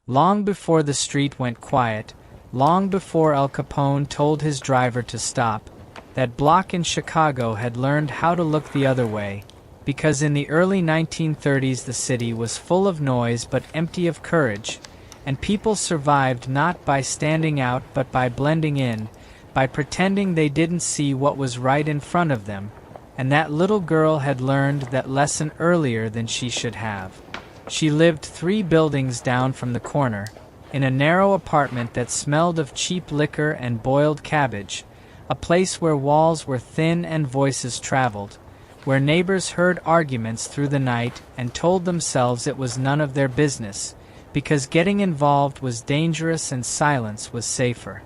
Long before the street went quiet, long before Al Capone told his driver to stop, that block in Chicago had learned how to look the other way, because in the early 1930s the city was full of noise but empty of courage, and people survived not by standing out but by blending in, by pretending they didn't see what was right in front of them, and that little girl had learned that lesson earlier than she should have. She lived 3 buildings down from the corner, in a narrow apartment that smelled of cheap liquor and boiled cabbage, a place where walls were thin and voices traveled, where neighbors heard arguments through the night and told themselves it was none of their business, because getting involved was dangerous and silence was safer.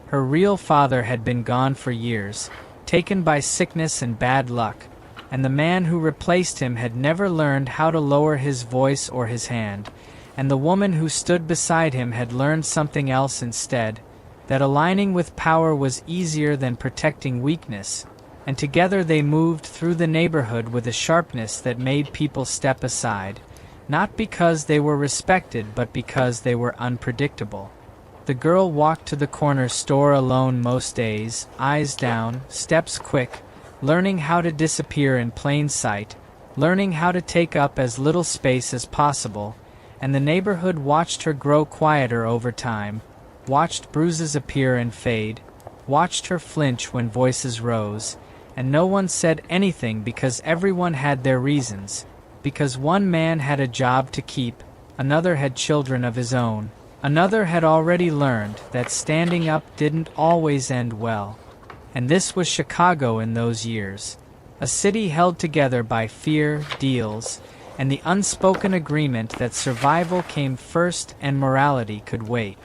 Her real father had been gone for years, taken by sickness and bad luck, and the man who replaced him had never learned how to lower his voice or his hand, and the woman who stood beside him had learned something else instead, that aligning with power was easier than protecting weakness, and together they moved through the neighborhood with a sharpness that made people step aside, not because they were respected but because they were unpredictable. The girl walked to the corner store alone most days, eyes down, steps quick, learning how to disappear in plain sight, learning how to take up as little space as possible, and the neighborhood watched her grow quieter over time, watched bruises appear and fade, watched her flinch when voices rose, and no one said anything because everyone had their reasons, because one man had a job to keep, another had children of his own, another had already learned that standing up didn't always end well. And this was Chicago in those years, a city held together by fear, deals, and the unspoken agreement that survival came first and morality could wait.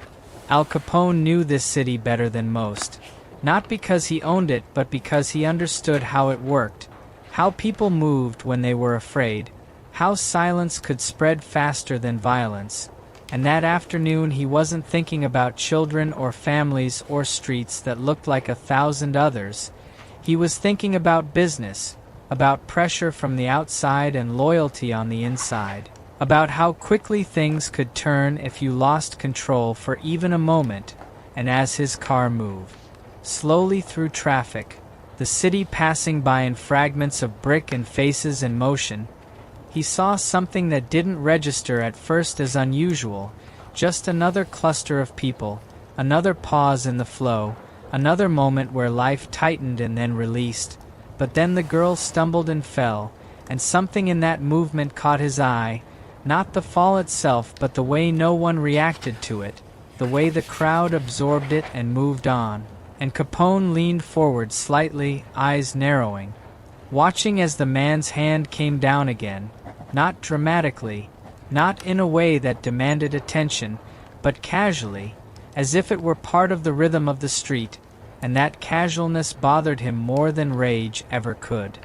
Al Capone knew this city better than most, not because he owned it but because he understood how it worked, how people moved when they were afraid, how silence could spread faster than violence. And that afternoon he wasn't thinking about children or families or streets that looked like 1,000 others. He was thinking about business, about pressure from the outside and loyalty on the inside, about how quickly things could turn if you lost control for even a moment. And as his car moved slowly through traffic, the city passing by in fragments of brick and faces in motion, he saw something that didn't register at first as unusual, just another cluster of people, another pause in the flow, another moment where life tightened and then released. But then the girl stumbled and fell, and something in that movement caught his eye, not the fall itself but the way no one reacted to it, the way the crowd absorbed it and moved on. And Capone leaned forward slightly, eyes narrowing, watching as the man's hand came down again, not dramatically, not in a way that demanded attention, but casually, as if it were part of the rhythm of the street, and that casualness bothered him more than rage ever could.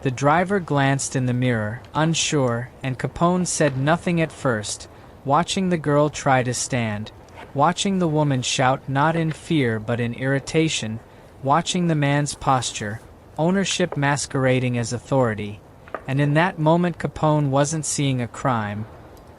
The driver glanced in the mirror, unsure, and Capone said nothing at first, watching the girl try to stand, watching the woman shout not in fear but in irritation, watching the man's posture, ownership masquerading as authority. And in that moment Capone wasn't seeing a crime.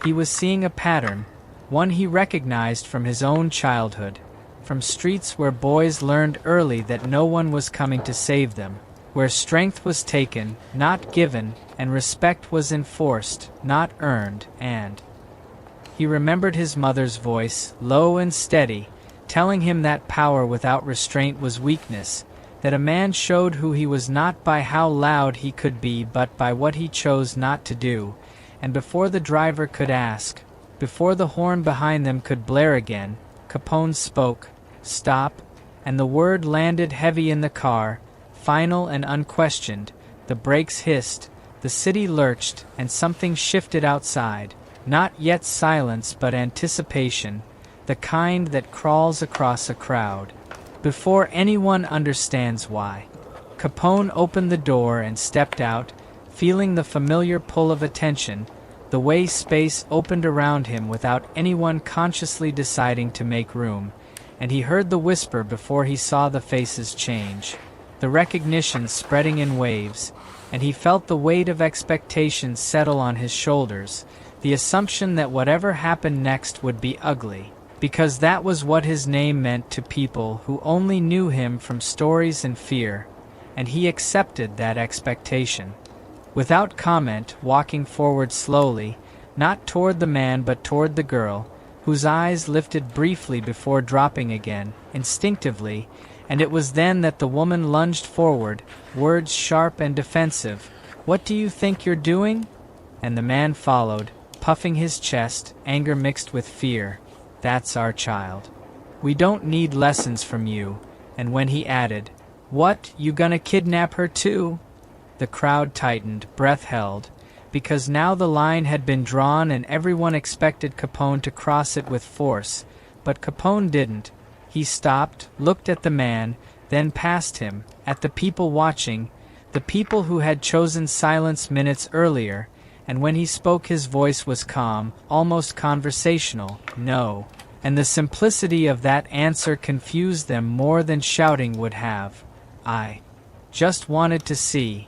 He was seeing a pattern, one he recognized from his own childhood, from streets where boys learned early that no one was coming to save them, where strength was taken, not given, and respect was enforced, not earned, and he remembered his mother's voice, low and steady, telling him that power without restraint was weakness, that a man showed who he was not by how loud he could be but by what he chose not to do. And before the driver could ask, before the horn behind them could blare again, Capone spoke, "Stop," and the word landed heavy in the car, final and unquestioned. The brakes hissed, the city lurched, and something shifted outside, not yet silence but anticipation, the kind that crawls across a crowd before anyone understands why. Capone opened the door and stepped out, feeling the familiar pull of attention, the way space opened around him without anyone consciously deciding to make room, and he heard the whisper before he saw the faces change, the recognition spreading in waves, and he felt the weight of expectation settle on his shoulders, the assumption that whatever happened next would be ugly, because that was what his name meant to people who only knew him from stories and fear, and he accepted that expectation. Without comment, walking forward slowly, not toward the man but toward the girl, whose eyes lifted briefly before dropping again, instinctively, and it was then that the woman lunged forward, words sharp and defensive. "What do you think you're doing?" And the man followed, puffing his chest, anger mixed with fear. "That's our child. We don't need lessons from you." And when he added, "What, you gonna kidnap her too?" The crowd tightened, breath held, because now the line had been drawn and everyone expected Capone to cross it with force, but Capone didn't. He stopped, looked at the man, then past him, at the people watching, the people who had chosen silence minutes earlier, and when he spoke his voice was calm, almost conversational. "No." And the simplicity of that answer confused them more than shouting would have. "I just wanted to see,"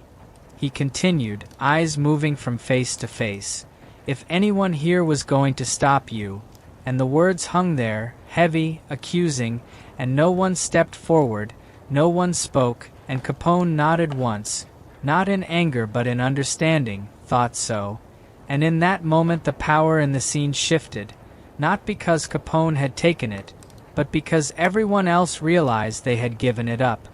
he continued, eyes moving from face to face, "if anyone here was going to stop you." And the words hung there, heavy, accusing, and no one stepped forward, no one spoke, and Capone nodded once, not in anger but in understanding, thought so. And in that moment the power in the scene shifted, not because Capone had taken it, but because everyone else realized they had given it up.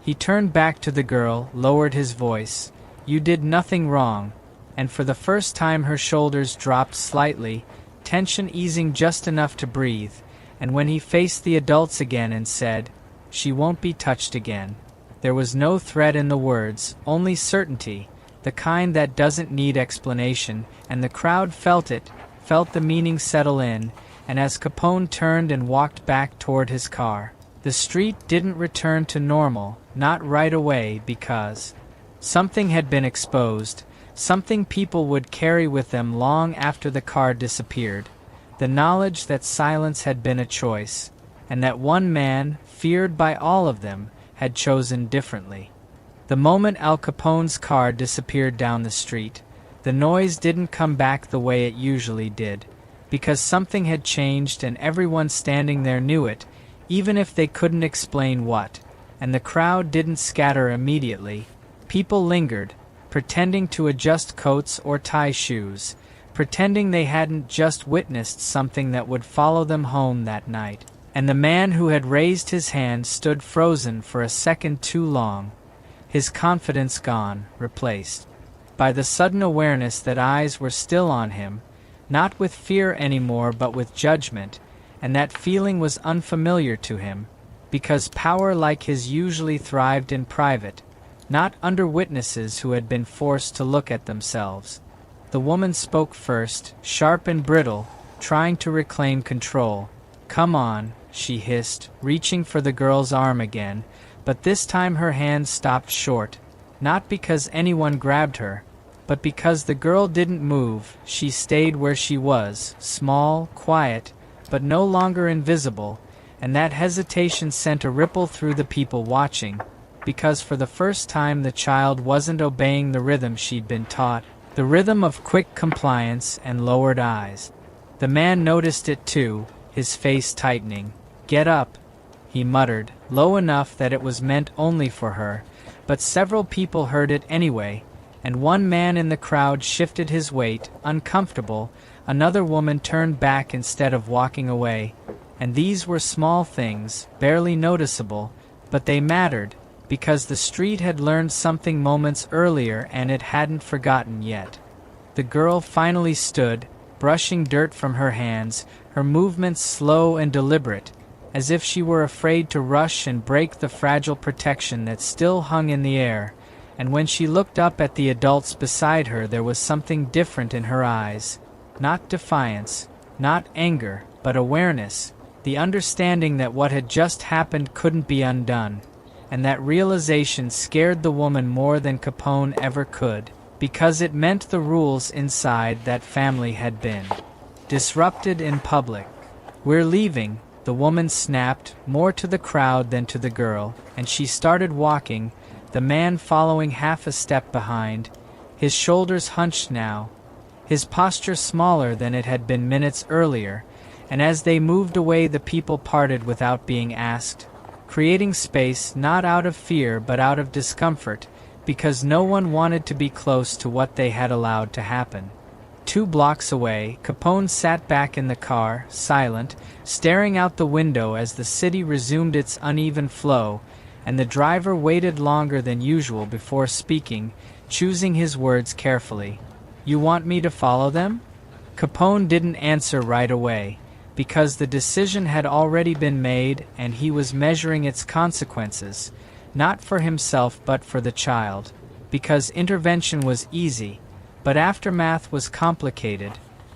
He turned back to the girl, lowered his voice. "You did nothing wrong," and for the first time her shoulders dropped slightly, tension easing just enough to breathe, and when he faced the adults again and said, "She won't be touched again," there was no threat in the words, only certainty, the kind that doesn't need explanation, and the crowd felt it, felt the meaning settle in, and as Capone turned and walked back toward his car, the street didn't return to normal, not right away, because something had been exposed, something people would carry with them long after the car disappeared, the knowledge that silence had been a choice, and that one man, feared by all of them, had chosen differently. The moment Al Capone's car disappeared down the street, the noise didn't come back the way it usually did, because something had changed and everyone standing there knew it, even if they couldn't explain what, and the crowd didn't scatter immediately. People lingered, pretending to adjust coats or tie shoes, pretending they hadn't just witnessed something that would follow them home that night. And the man who had raised his hand stood frozen for a second too long, his confidence gone, replaced by the sudden awareness that eyes were still on him, not with fear anymore but with judgment, and that feeling was unfamiliar to him, because power like his usually thrived in private, not under witnesses who had been forced to look at themselves. The woman spoke first, sharp and brittle, trying to reclaim control. "Come on," she hissed, reaching for the girl's arm again, but this time her hand stopped short, not because anyone grabbed her, but because the girl didn't move. She stayed where she was, small, quiet, but no longer invisible, and that hesitation sent a ripple through the people watching, because for the first time the child wasn't obeying the rhythm she'd been taught, the rhythm of quick compliance and lowered eyes. The man noticed it too, his face tightening. "Get up," he muttered, low enough that it was meant only for her, but several people heard it anyway, and one man in the crowd shifted his weight, uncomfortable. Another woman turned back instead of walking away, and these were small things, barely noticeable, but they mattered, because the street had learned something moments earlier and it hadn't forgotten yet. The girl finally stood, brushing dirt from her hands, her movements slow and deliberate, as if she were afraid to rush and break the fragile protection that still hung in the air, and when she looked up at the adults beside her there was something different in her eyes. Not defiance, not anger, but awareness, the understanding that what had just happened couldn't be undone, and that realization scared the woman more than Capone ever could, because it meant the rules inside that family had been disrupted in public. "We're leaving," the woman snapped, more to the crowd than to the girl, and she started walking, the man following half a step behind, his shoulders hunched now, his posture smaller than it had been minutes earlier, and as they moved away the people parted without being asked, creating space not out of fear but out of discomfort, because no one wanted to be close to what they had allowed to happen. 2 blocks away, Capone sat back in the car, silent, staring out the window as the city resumed its uneven flow, and the driver waited longer than usual before speaking, choosing his words carefully. "You want me to follow them?" Capone didn't answer right away, because the decision had already been made and he was measuring its consequences, not for himself but for the child, because intervention was easy, but aftermath was complicated,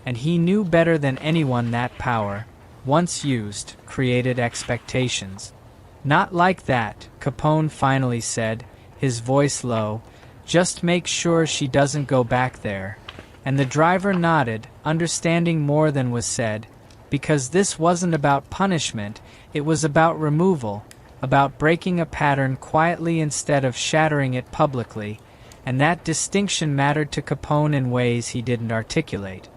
and he knew better than anyone that power, once used, created expectations. "Not like that," Capone finally said, his voice low. "Just make sure she doesn't go back there." And the driver nodded, understanding more than was said, because this wasn't about punishment, it was about removal, about breaking a pattern quietly instead of shattering it publicly, and that distinction mattered to Capone in ways he didn't articulate.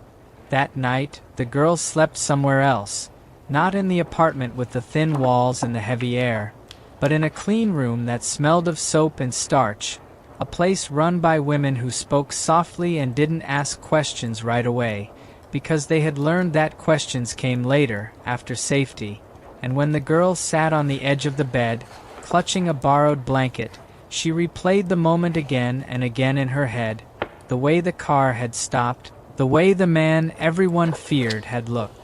That night, the girl slept somewhere else, not in the apartment with the thin walls and the heavy air, but in a clean room that smelled of soap and starch, a place run by women who spoke softly and didn't ask questions right away, because they had learned that questions came later, after safety, and when the girl sat on the edge of the bed, clutching a borrowed blanket, she replayed the moment again and again in her head, the way the car had stopped, the way the man everyone feared had looked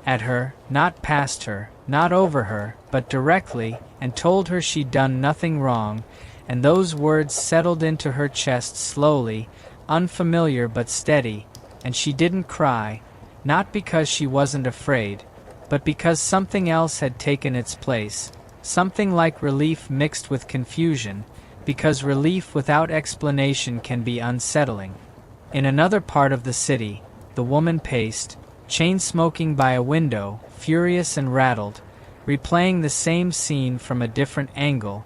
at her, not past her, not over her, but directly, and told her she'd done nothing wrong, and those words settled into her chest slowly, unfamiliar but steady, and she didn't cry, not because she wasn't afraid, but because something else had taken its place, something like relief mixed with confusion, because relief without explanation can be unsettling. In another part of the city, the woman paced, chain-smoking by a window, furious and rattled, replaying the same scene from a different angle,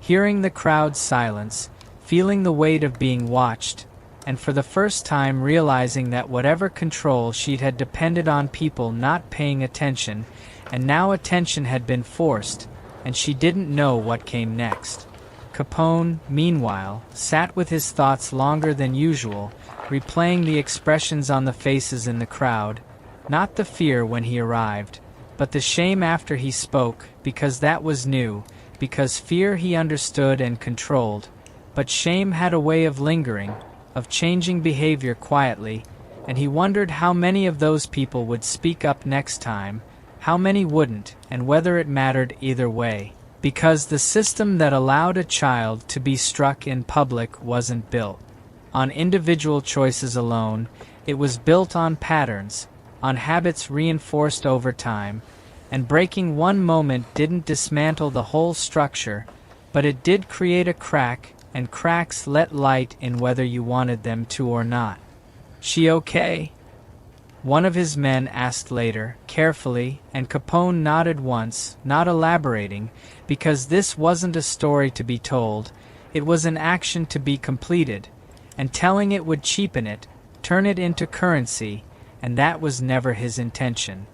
hearing the crowd's silence, feeling the weight of being watched, and for the first time realizing that whatever control she'd had depended on people not paying attention, and now attention had been forced, and she didn't know what came next. Capone, meanwhile, sat with his thoughts longer than usual, replaying the expressions on the faces in the crowd, not the fear when he arrived, but the shame after he spoke, because that was new, because fear he understood and controlled, but shame had a way of lingering, of changing behavior quietly, and he wondered how many of those people would speak up next time, how many wouldn't, and whether it mattered either way. Because the system that allowed a child to be struck in public wasn't built on individual choices alone, it was built on patterns, on habits reinforced over time, and breaking one moment didn't dismantle the whole structure, but it did create a crack, and cracks let light in whether you wanted them to or not. "She okay?" one of his men asked later, carefully, and Capone nodded once, not elaborating, because this wasn't a story to be told, it was an action to be completed, and telling it would cheapen it, turn it into currency, and that was never his intention.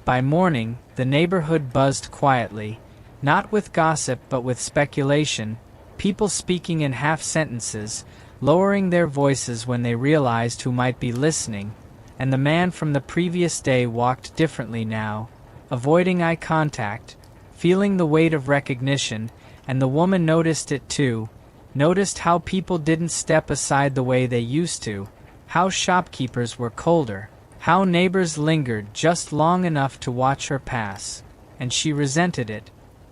By morning, the neighborhood buzzed quietly, not with gossip but with speculation, people speaking in half-sentences, lowering their voices when they realized who might be listening, and the man from the previous day walked differently now, avoiding eye contact, feeling the weight of recognition, and the woman noticed it too, noticed how people didn't step aside the way they used to, how shopkeepers were colder, how neighbors lingered just long enough to watch her pass, and she resented it,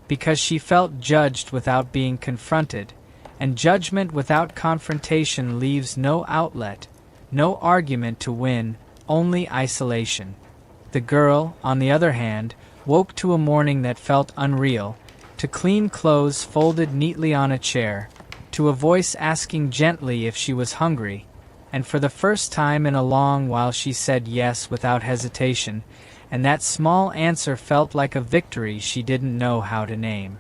because she felt judged without being confronted, and judgment without confrontation leaves no outlet, no argument to win, only isolation. The girl, on the other hand, woke to a morning that felt unreal, to clean clothes folded neatly on a chair, to a voice asking gently if she was hungry, and for the first time in a long while she said yes without hesitation, and that small answer felt like a victory she didn't know how to name.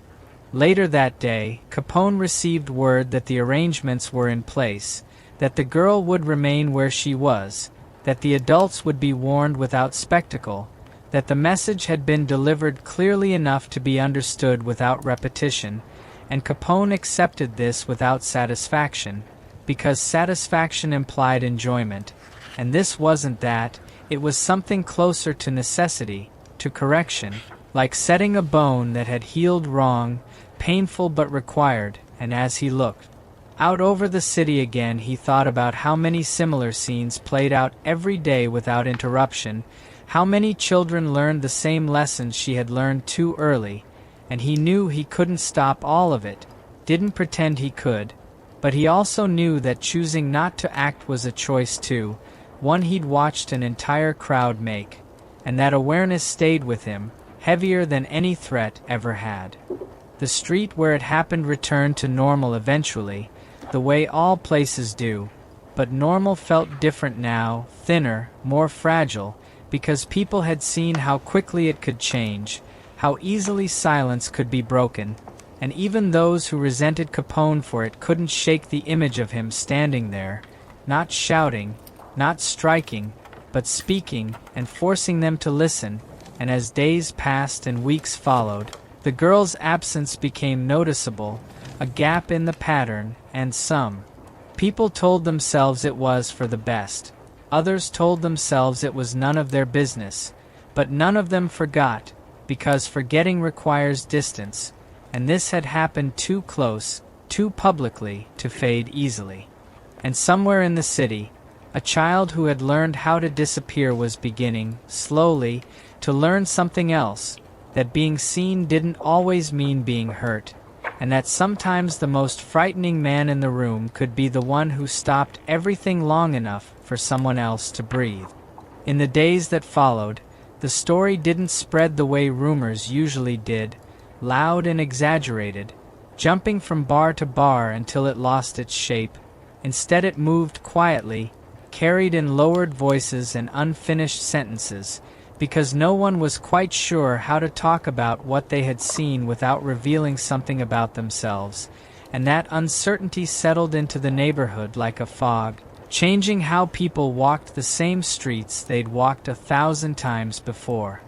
Later that day, Capone received word that the arrangements were in place, that the girl would remain where she was, that the adults would be warned without spectacle, that the message had been delivered clearly enough to be understood without repetition, and Capone accepted this without satisfaction, because satisfaction implied enjoyment, and this wasn't that, it was something closer to necessity, to correction, like setting a bone that had healed wrong, painful but required, and as he looked out over the city again he thought about how many similar scenes played out every day without interruption, how many children learned the same lessons she had learned too early, and he knew he couldn't stop all of it, didn't pretend he could, but he also knew that choosing not to act was a choice too, one he'd watched an entire crowd make, and that awareness stayed with him, heavier than any threat ever had. The street where it happened returned to normal eventually, the way all places do, but normal felt different now, thinner, more fragile, because people had seen how quickly it could change, how easily silence could be broken, and even those who resented Capone for it couldn't shake the image of him standing there, not shouting, not striking, but speaking and forcing them to listen, and as days passed and weeks followed, the girl's absence became noticeable, a gap in the pattern, and some people told themselves it was for the best. Others told themselves it was none of their business, but none of them forgot, because forgetting requires distance, and this had happened too close, too publicly, to fade easily. And somewhere in the city, a child who had learned how to disappear was beginning, slowly, to learn something else, that being seen didn't always mean being hurt, and that sometimes the most frightening man in the room could be the one who stopped everything long enough for someone else to breathe. In the days that followed, the story didn't spread the way rumors usually did, loud and exaggerated, jumping from bar to bar until it lost its shape. Instead it moved quietly, carried in lowered voices and unfinished sentences, because no one was quite sure how to talk about what they had seen without revealing something about themselves, and that uncertainty settled into the neighborhood like a fog, changing how people walked the same streets they'd walked 1,000 times before.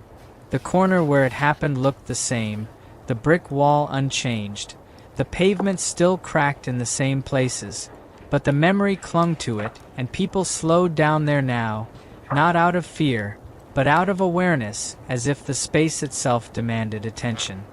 The corner where it happened looked the same, the brick wall unchanged, the pavement still cracked in the same places, but the memory clung to it, and people slowed down there now, not out of fear, but out of awareness, as if the space itself demanded attention.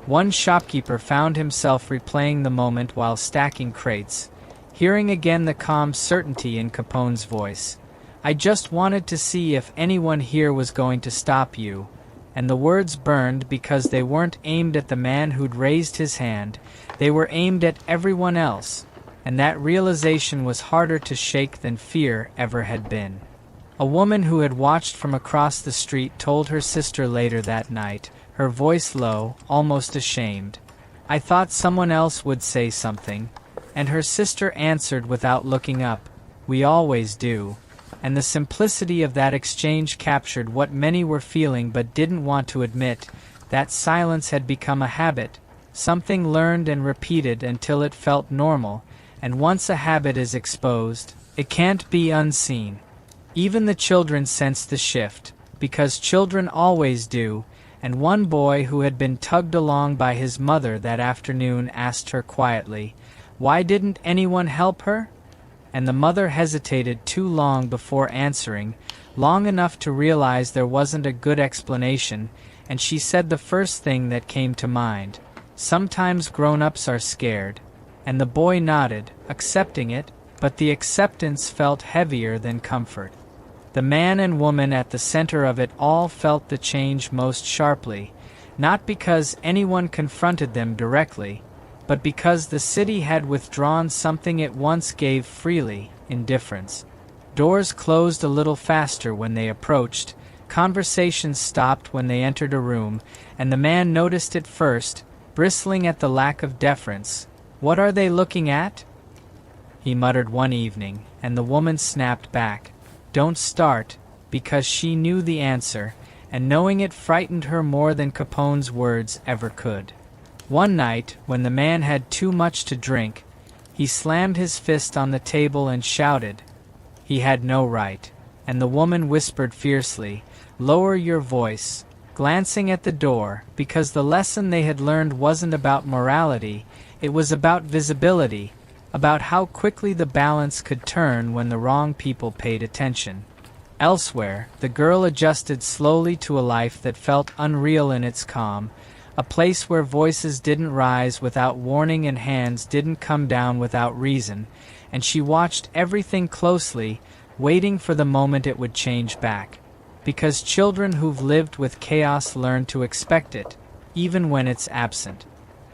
One shopkeeper found himself replaying the moment while stacking crates, hearing again the calm certainty in Capone's voice. "I just wanted to see if anyone here was going to stop you." And the words burned because they weren't aimed at the man who'd raised his hand, they were aimed at everyone else, and that realization was harder to shake than fear ever had been. A woman who had watched from across the street told her sister later that night, her voice low, almost ashamed, "I thought someone else would say something," and her sister answered without looking up, "We always do." And the simplicity of that exchange captured what many were feeling but didn't want to admit, that silence had become a habit, something learned and repeated until it felt normal, and once a habit is exposed, it can't be unseen. Even the children sensed the shift, because children always do, and one boy who had been tugged along by his mother that afternoon asked her quietly, "Why didn't anyone help her?" And the mother hesitated too long before answering, long enough to realize there wasn't a good explanation, and she said the first thing that came to mind, "Sometimes grown-ups are scared." And the boy nodded, accepting it, but the acceptance felt heavier than comfort. The man and woman at the center of it all felt the change most sharply, not because anyone confronted them directly, but because the city had withdrawn something it once gave freely, indifference. Doors closed a little faster when they approached, conversations stopped when they entered a room, and the man noticed it first, bristling at the lack of deference. "What are they looking at?" he muttered one evening, and the woman snapped back, "Don't start," because she knew the answer, and knowing it frightened her more than Capone's words ever could. One night, when the man had too much to drink, he slammed his fist on the table and shouted. He had no right. and the woman whispered fiercely, "Lower your voice," glancing at the door, because the lesson they had learned wasn't about morality, it was about visibility, about how quickly the balance could turn when the wrong people paid attention. Elsewhere, the girl adjusted slowly to a life that felt unreal in its calm, a place where voices didn't rise without warning and hands didn't come down without reason, and she watched everything closely, waiting for the moment it would change back. Because children who've lived with chaos learn to expect it, even when it's absent.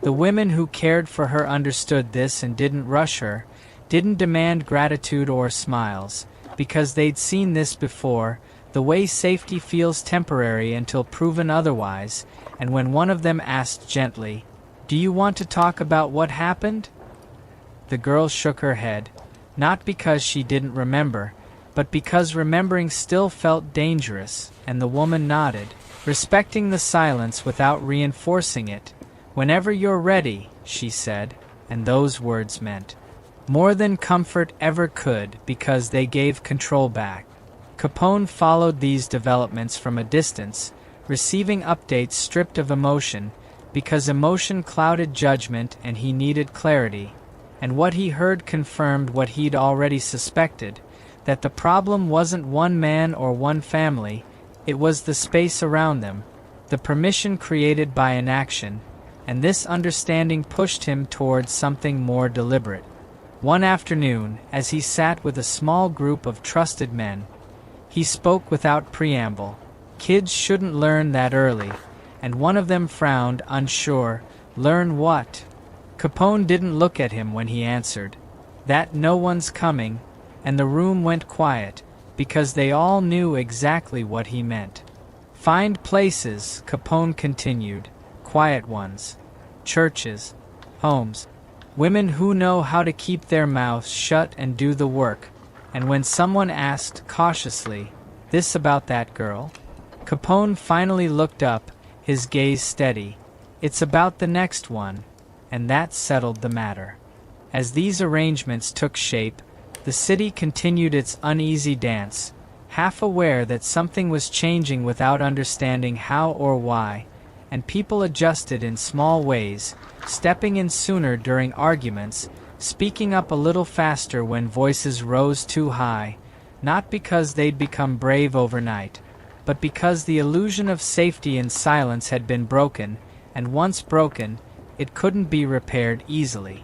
The women who cared for her understood this and didn't rush her, didn't demand gratitude or smiles, because they'd seen this before, the way safety feels temporary until proven otherwise, and when one of them asked gently, "Do you want to talk about what happened?" The girl shook her head, not because she didn't remember, but because remembering still felt dangerous, and the woman nodded, respecting the silence without reinforcing it. "Whenever you're ready," she said, and those words meant more than comfort ever could because they gave control back. Capone followed these developments from a distance, receiving updates stripped of emotion, because emotion clouded judgment and he needed clarity, and what he heard confirmed what he'd already suspected, that the problem wasn't one man or one family, it was the space around them, the permission created by inaction, and this understanding pushed him towards something more deliberate. One afternoon, as he sat with a small group of trusted men, he spoke without preamble. Kids shouldn't learn that early, and one of them frowned, unsure. "Learn what?" Capone didn't look at him when he answered, "That no one's coming," and the room went quiet, because they all knew exactly what he meant. "Find places," Capone continued, "quiet ones. Churches, homes, women who know how to keep their mouths shut and do the work." And when someone asked, cautiously, "This about that girl?" Capone finally looked up, his gaze steady. "It's about the next one," and that settled the matter. As these arrangements took shape, the city continued its uneasy dance, half aware that something was changing without understanding how or why, and people adjusted in small ways, stepping in sooner during arguments, speaking up a little faster when voices rose too high, not because they'd become brave overnight, but because the illusion of safety in silence had been broken, and once broken, it couldn't be repaired easily.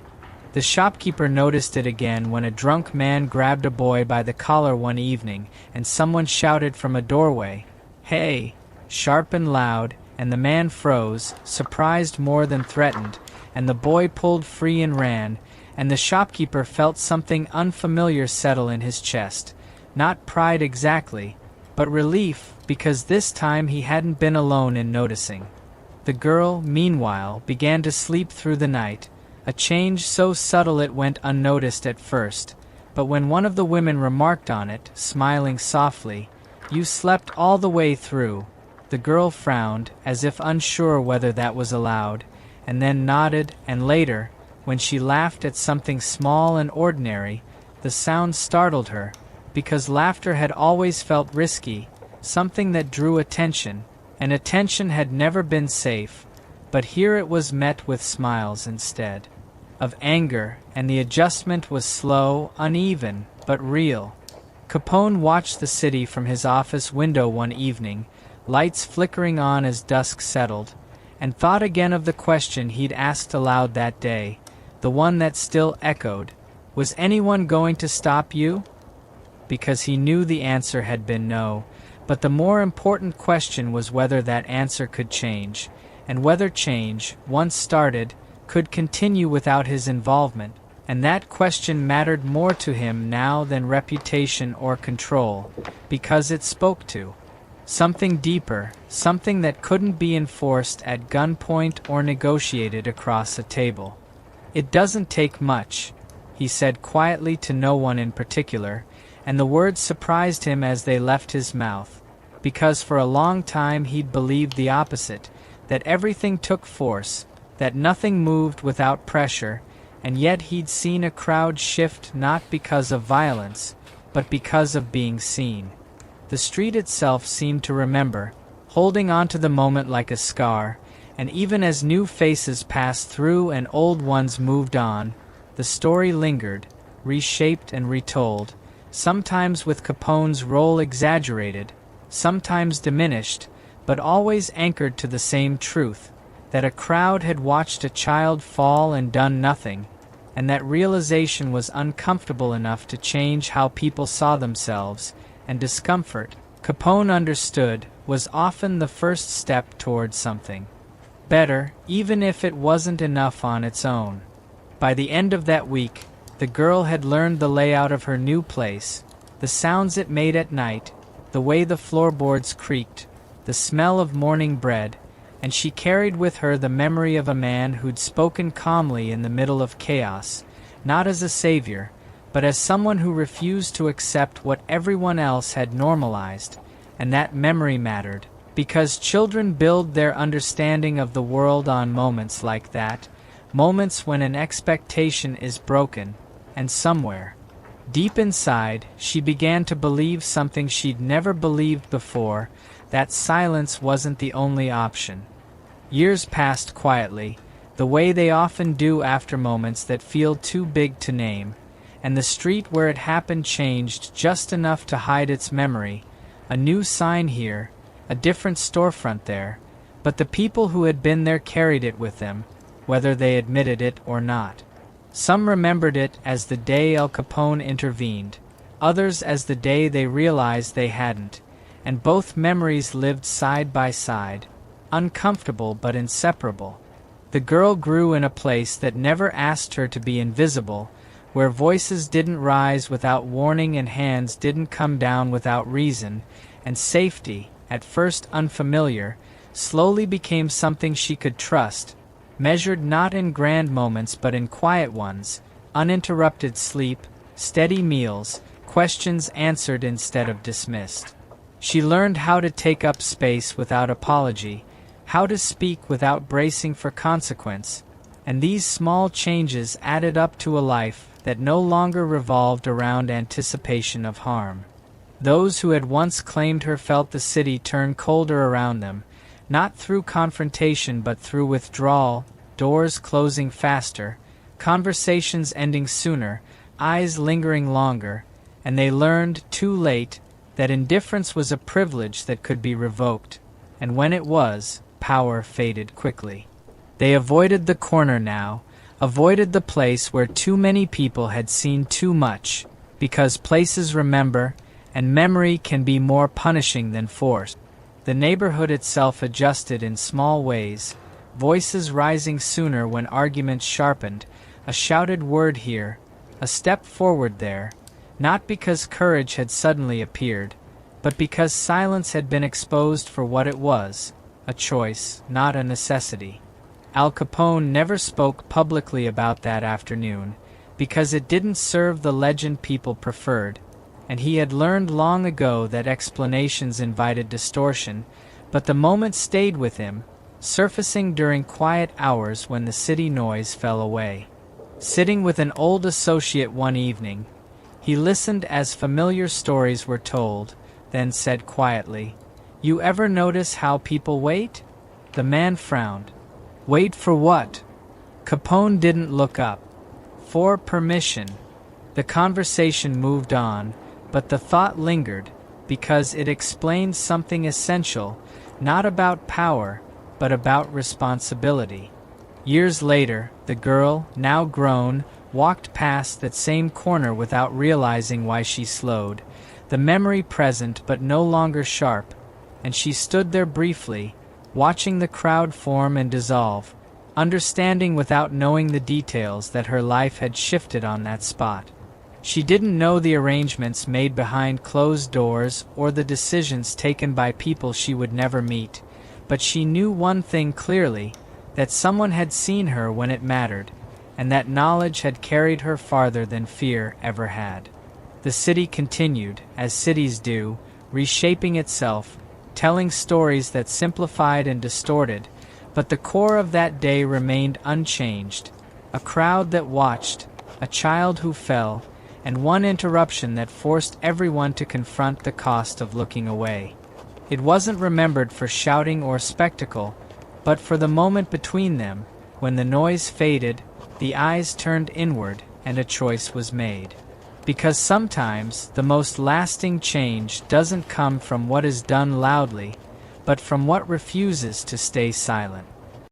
The shopkeeper noticed it again when a drunk man grabbed a boy by the collar one evening, and someone shouted from a doorway, "Hey!" sharp and loud, and the man froze, surprised more than threatened, and the boy pulled free and ran, and the shopkeeper felt something unfamiliar settle in his chest. Not pride exactly, but relief, because this time he hadn't been alone in noticing. The girl, meanwhile, began to sleep through the night, a change so subtle it went unnoticed at first, but when one of the women remarked on it, smiling softly, "You slept all the way through," the girl frowned, as if unsure whether that was allowed, and then nodded, and later, when she laughed at something small and ordinary, the sound startled her, because laughter had always felt risky, something that drew attention, and attention had never been safe, but here it was met with smiles instead of anger, and the adjustment was slow, uneven, but real. Capone watched the city from his office window one evening, lights flickering on as dusk settled, and thought again of the question he'd asked aloud that day, the one that still echoed, "Was anyone going to stop you?" Because he knew the answer had been no, but the more important question was whether that answer could change, and whether change, once started, could continue without his involvement, and that question mattered more to him now than reputation or control, because it spoke to something deeper, something that couldn't be enforced at gunpoint or negotiated across a table. "It doesn't take much," he said quietly to no one in particular, and the words surprised him as they left his mouth, because for a long time he'd believed the opposite, that everything took force, that nothing moved without pressure, and yet he'd seen a crowd shift not because of violence, but because of being seen. The street itself seemed to remember, holding on to the moment like a scar, and even as new faces passed through and old ones moved on, the story lingered, reshaped and retold, sometimes with Capone's role exaggerated, sometimes diminished, but always anchored to the same truth, that a crowd had watched a child fall and done nothing, and that realization was uncomfortable enough to change how people saw themselves, and discomfort, Capone understood, was often the first step towards something better, even if it wasn't enough on its own. By the end of that week, the girl had learned the layout of her new place, the sounds it made at night, the way the floorboards creaked, the smell of morning bread, and she carried with her the memory of a man who'd spoken calmly in the middle of chaos, not as a savior, but as someone who refused to accept what everyone else had normalized, and that memory mattered, because children build their understanding of the world on moments like that, moments when an expectation is broken, and somewhere, deep inside, she began to believe something she'd never believed before, that silence wasn't the only option. Years passed quietly, the way they often do after moments that feel too big to name, and the street where it happened changed just enough to hide its memory, a new sign here, a different storefront there, but the people who had been there carried it with them, whether they admitted it or not. Some remembered it as the day Al Capone intervened, others as the day they realized they hadn't, and both memories lived side by side, uncomfortable but inseparable. The girl grew in a place that never asked her to be invisible, where voices didn't rise without warning and hands didn't come down without reason, and safety, at first unfamiliar, slowly became something she could trust, measured not in grand moments but in quiet ones, uninterrupted sleep, steady meals, questions answered instead of dismissed. She learned how to take up space without apology, how to speak without bracing for consequence, and these small changes added up to a life that no longer revolved around anticipation of harm. Those who had once claimed her felt the city turn colder around them, not through confrontation but through withdrawal, doors closing faster, conversations ending sooner, eyes lingering longer, and they learned, too late, that indifference was a privilege that could be revoked, and when it was, power faded quickly. They avoided the corner now, avoided the place where too many people had seen too much, because places remember, and memory can be more punishing than force. The neighborhood itself adjusted in small ways, voices rising sooner when arguments sharpened, a shouted word here, a step forward there, not because courage had suddenly appeared, but because silence had been exposed for what it was, a choice, not a necessity. Al Capone never spoke publicly about that afternoon, because it didn't serve the legend people preferred, and he had learned long ago that explanations invited distortion, but the moment stayed with him, surfacing during quiet hours when the city noise fell away. Sitting with an old associate one evening, he listened as familiar stories were told, then said quietly, "You ever notice how people wait?" The man frowned. "Wait for what?" Capone didn't look up. "For permission." The conversation moved on, but the thought lingered, because it explained something essential, not about power, but about responsibility. Years later, the girl, now grown, walked past that same corner without realizing why she slowed, the memory present but no longer sharp, and she stood there briefly, watching the crowd form and dissolve, understanding without knowing the details that her life had shifted on that spot. She didn't know the arrangements made behind closed doors or the decisions taken by people she would never meet, but she knew one thing clearly, that someone had seen her when it mattered, and that knowledge had carried her farther than fear ever had. The city continued, as cities do, reshaping itself, telling stories that simplified and distorted, but the core of that day remained unchanged, a crowd that watched, a child who fell, and one interruption that forced everyone to confront the cost of looking away. It wasn't remembered for shouting or spectacle, but for the moment between them, when the noise faded, the eyes turned inward, and a choice was made. Because sometimes the most lasting change doesn't come from what is done loudly, but from what refuses to stay silent.